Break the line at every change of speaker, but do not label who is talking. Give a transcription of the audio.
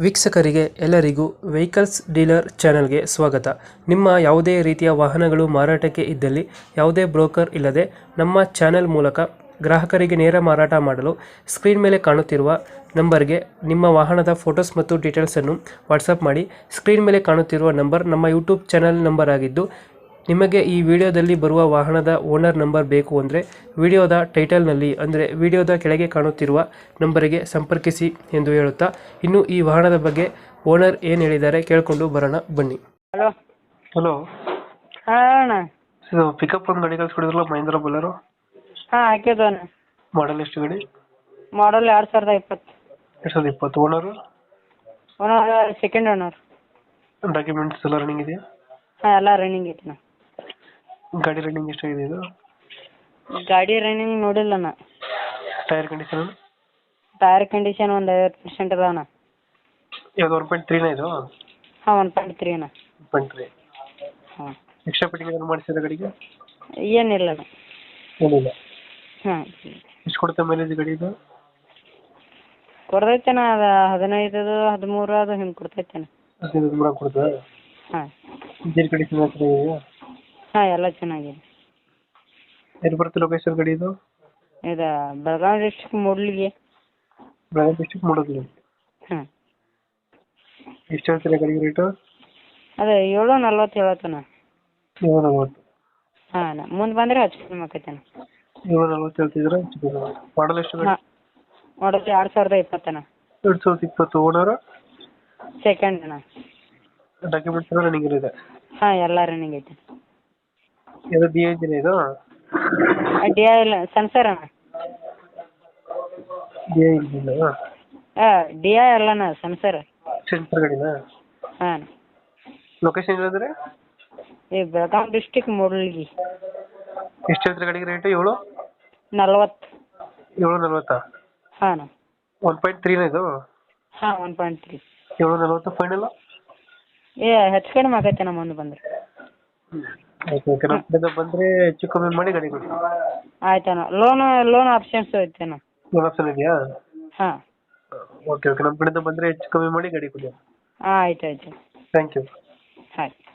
ವೀಕ್ಷಕರಿಗೆ ಎಲ್ಲರಿಗೂ vehicles dealer ಚಾನೆಲ್ಗೆ ಸ್ವಾಗತ. ನಿಮ್ಮ ಯಾವುದೇ ರೀತಿಯ ವಾಹನಗಳು ಮಾರಾಟಕ್ಕೆ ಇದ್ದಲ್ಲಿ ಯಾವುದೇ ಬ್ರೋಕರ್ ಇಲ್ಲದೆ ನಮ್ಮ ಚಾನೆಲ್ ಮೂಲಕ ಗ್ರಾಹಕರಿಗೆ ನೇರ ಮಾರಾಟ ಮಾಡಲು ಸ್ಕ್ರೀನ್ ಮೇಲೆ ಕಾಣುತ್ತಿರುವ ನಂಬರ್ಗೆ ನಿಮ್ಮ ವಾಹನದ ಫೋಟೋಸ್ ಮತ್ತು ಡೀಟೇಲ್ಸನ್ನು ವಾಟ್ಸಪ್ ಮಾಡಿ. ಸ್ಕ್ರೀನ್ ಮೇಲೆ ಕಾಣುತ್ತಿರುವ ನಂಬರ್ ನಮ್ಮ ಯೂಟ್ಯೂಬ್ ಚಾನೆಲ್ ನಂಬರ್ ಆಗಿದ್ದು, ನಿಮಗೆ ಈ ವಿಡಿಯೋದಲ್ಲಿ ಬರುವ ವಾಹನದ ಓನರ್ ನಂಬರ್ ಬೇಕು ಅಂದರೆ ವಿಡಿಯೋದ ಟೈಟಲ್ನಲ್ಲಿ ಅಂದರೆ ವಿಡಿಯೋದ ಕೆಳಗೆ ಕಾಣುತ್ತಿರುವ ನಂಬರಿಗೆ ಸಂಪರ್ಕಿಸಿ ಎಂದು ಹೇಳುತ್ತಾ, ಇನ್ನು ಈ ವಾಹನದ ಬಗ್ಗೆ ಓನರ್ ಏನು ಹೇಳಿದ್ದಾರೆ ಕೇಳಿಕೊಂಡು ಬರೋಣ ಬನ್ನಿ.
ಹಲೋ.
ಹಲೋ,
ಹಾಂ ಅಣ್ಣ.
ಇದು ಪಿಕಪ್ ಒಂದು ಗಾಡಿ ಕಳಿಸ್ಕೊಡಿದ್ರಲ್ಲ, ಮಹೇಂದ್ರ ಬೊಲೆರೋ.
ಹಾಂ ಹಾಕಿದ್ದು ಅಣ್ಣ.
ಮಾಡಲ್ ಎಷ್ಟು ಗಾಡಿ?
ಮಾಡಲ್ 2020.
2020. Owner?
Owner second owner.
Documents ಎಲ್ಲ ರನ್ನಿಂಗ್ ಇದೆಯಾ?
ಹಾಂ ಎಲ್ಲ ರನ್ನಿಂಗ್ ಐತೆ ಅಣ್ಣ.
ಗಾಡಿ ರನ್ನಿಂಗ್ ಎಷ್ಟಾಗಿದೆ ಇದು?
ಗಾಡಿ ರನ್ನಿಂಗ್ ನೋಡಿಲ್ಲ ಅಣ್ಣ.
Tyre condition?
ಟೈರ್ ಕಂಡೀಷನ್ ಒಂದು 50% ಅದ ಅಣ್ಣ.
ಯಾವುದು 1.3 ಇದು?
ಹಾಂ 1.3 ಅಣ್ಣ.
1.3.
ಹಾಂ.
ಎಕ್ಸ್ಟ್ರಾ ಫಿಟ್ಟಿಂಗ್ ಏನಾದ್ರು ಮಾಡಿಸಿದ ಗಾಡಿಗೆ?
ಏನಿಲ್ಲ ಅಣ್ಣ.
ಏನಿಲ್ಲ.
ಹಾಂ.
ಎಷ್ಟು ಕೊಡುತ್ತೆ ಮೈಲೇಜ್ ಗಾಡಿ ಇದು?
ಕೊಡ್ತೈತೆ ಅಣ್ಣ, ಅದು 15 13 ಅದು ಹಿಂಗೆ ಕೊಡ್ತೈತೆ ಅಣ್ಣ.
15 ಕೊಡ್ತದೆ?
ಹಾಂ.
ಇಂಜಿನ್ ಕಂಡೀಷನ್ ಚೆನ್ನಾಗಿದೆಯಾ?
ಹಾಂ ಎಲ್ಲ ಚೆನ್ನಾಗಿದೆ.
ಎಲ್ಲಿ ಬರುತ್ತೆ ಲೊಕೇಶನ್ ಗಾಡಿ ಇದು?
ಇದು ಬೆಳಗಾವಿ ಡಿಸ್ಟ್ರಿಕ್ಟ್ ಮೂಡ್ಲಿಗೆ.
ಬೆಳಗಾವಿ ಡಿಸ್ಟ್ರಿಕ್ಟ್ ಮೂಡೋದು.
ಹಾಂ.
ಎಷ್ಟು ಹೇಳ್ತೀರಾ ಗಾಡಿಗೆ ರೇಟು?
ಅದೇ 740 ಹೇಳತ್ತಣ್ಣ.
740.
ಹಾಂ ಅಣ್ಣ, ಮುಂದೆ ಬಂದರೆ ಹೆಚ್ಚು ಕಡಿಮೆ ಆಕೈತೆ ಅಣ್ಣ.
740 ಹೇಳ್ತಿದ್ರೆ ಮಾಡಲ್ ಎಷ್ಟು ಗಾಡಿ?
ಹಾಂ ಮಾಡಲ್ 2020 ಅಣ್ಣ.
2020. ಓನರ್?
ಸೆಕೆಂಡ್ ಅಣ್ಣ.
ಡಾಕ್ಯುಮೆಂಟ್ಸ್ ಎಲ್ಲ ರನ್ನಿಂಗ್ ಇದೆ?
ಹಾಂ ಎಲ್ಲ ರನ್ನಿಂಗ್ ಐತೆ.
ಇದು ಡಿ ಇಂಜಿನ್ ಇದು?
ಡಿ ಇಲ್ಲ ಸೆನ್ಸರ್ ಅಣ್ಣ.
D engine?
ಹಾಂ ಡಿ ಅಲ್ಲಣ್ಣ, ಸೆನ್ಸರ್.
ಸೆನ್ಸರ್ ಗಾಡಿನಾ?
ಹಾಂ.
ಲೊಕೇಶನ್ ಇಲ್ಲಂದ್ರೆ?
ಈ ಬೆಳಗಾವಿ ಡಿಸ್ಟ್ರಿಕ್ಟ್ ಮೂಡ್ಲಿಗಿ.
ಎಷ್ಟು ಹೇಳ್ತೀರಾ ಗಾಡಿಗೆ ರೇಟು? 7?
40.
740?
ಹಾಂ ಅಣ್ಣ.
1.3 ಇದು?
ಹಾಂ 1.3.
740 ಫೈನಲ್?
ಹೆಚ್ಚು ಕಡಿಮೆ ಆಗೈತೆ ಅಣ್ಣ ಮುಂದೆ ಬಂದರೆ.
ಓಕೆ ಓಕೆ, ನಮ್ಮ ಕಡೆಯಿಂದ ಬಂದರೆ ಹೆಚ್ಚು ಕಮ್ಮಿ ಮಾಡಿ ಗಾಡಿ ಕೊಡಿ.
ಆಯ್ತು ಅಣ್ಣ. ಲೋನ್ ಆಪ್ಷನ್ಸ್ ಐತೆ ಅಣ್ಣ.
ಲೋನ್ ಆಪ್ಷನ್ ಇದೆಯಾ?
ಹಾಂ.
ಓಕೆ ಓಕೆ, ನಮ್ಮ ಕಡೆಯಿಂದ ಬಂದರೆ ಹೆಚ್ಚು ಕಮ್ಮಿ ಮಾಡಿ ಗಾಡಿ ಕೊಡಿ.
ಹಾಂ ಆಯ್ತು ಆಯ್ತು.
Thank you.
ಆಯ್ತು.